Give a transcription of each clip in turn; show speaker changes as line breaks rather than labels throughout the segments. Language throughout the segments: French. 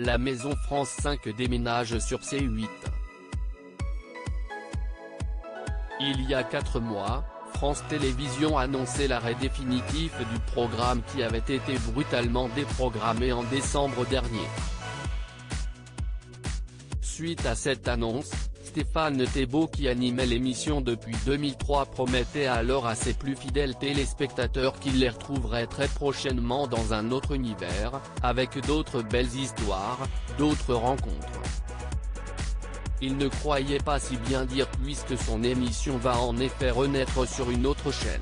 La maison France 5 déménage sur C8. Il y a 4 mois, France Télévisions annonçait l'arrêt définitif du programme qui avait été brutalement déprogrammé en décembre dernier. Suite à cette annonce, Stéphane Thébault, qui animait l'émission depuis 2003, promettait alors à ses plus fidèles téléspectateurs qu'il les retrouverait très prochainement dans un autre univers, avec d'autres belles histoires, d'autres rencontres. Il ne croyait pas si bien dire puisque son émission va en effet renaître sur une autre chaîne.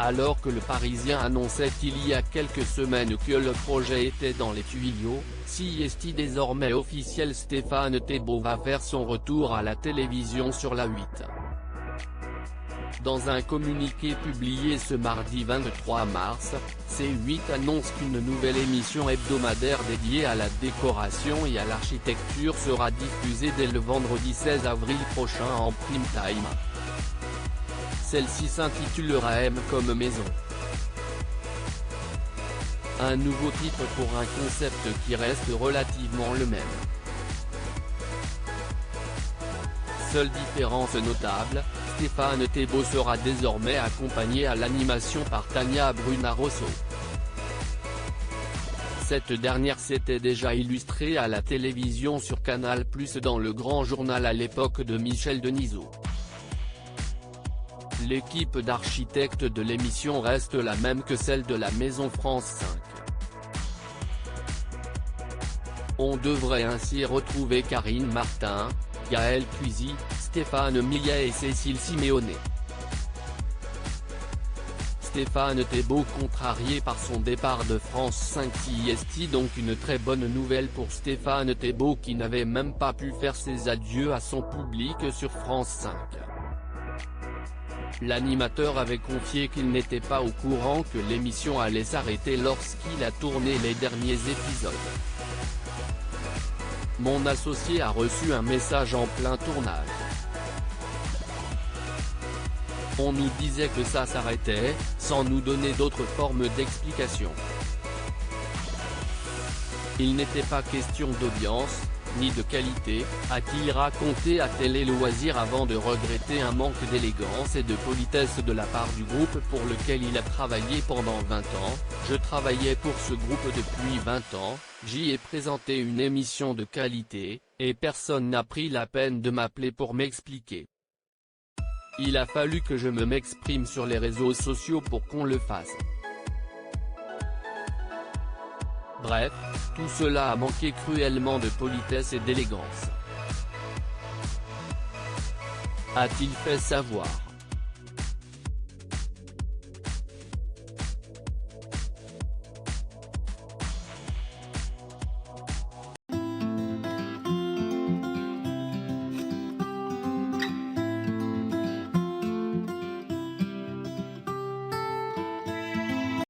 Alors que Le Parisien annonçait il y a quelques semaines que le projet était dans les tuyaux, CST désormais officiel, Stéphane Thébault va faire son retour à la télévision sur la 8. Dans un communiqué publié ce mardi 23 mars, C8 annonce qu'une nouvelle émission hebdomadaire dédiée à la décoration et à l'architecture sera diffusée dès le vendredi 16 avril prochain en prime time. Celle-ci s'intitulera M comme maison. Un nouveau titre pour un concept qui reste relativement le même. Seule différence notable, Stéphane Thébault sera désormais accompagné à l'animation par Tania Bruna-Rosso. Cette dernière s'était déjà illustrée à la télévision sur Canal+ dans Le Grand Journal à l'époque de Michel Denisot. L'équipe d'architectes de l'émission reste la même que celle de la maison France 5. On devrait ainsi retrouver Karine Martin, Gaël Cuisy, Stéphane Millet et Cécile Siméoné. Stéphane Thébault contrarié par son départ de France 5 CST, donc une très bonne nouvelle pour Stéphane Thébault qui n'avait même pas pu faire ses adieux à son public sur France 5. L'animateur avait confié qu'il n'était pas au courant que l'émission allait s'arrêter lorsqu'il a tourné les derniers épisodes. Mon associé a reçu un message en plein tournage. On nous disait que ça s'arrêtait, sans nous donner d'autres formes d'explication. Il n'était pas question d'audience, ni de qualité, a-t-il raconté à Télé Loisirs avant de regretter un manque d'élégance et de politesse de la part du groupe pour lequel il a travaillé pendant 20 ans. Je travaillais pour ce groupe depuis 20 ans, j'y ai présenté une émission de qualité, et personne n'a pris la peine de m'appeler pour m'expliquer. Il a fallu que je m'exprime sur les réseaux sociaux pour qu'on le fasse. Bref, tout cela a manqué cruellement de politesse et d'élégance. A-t-il fait savoir.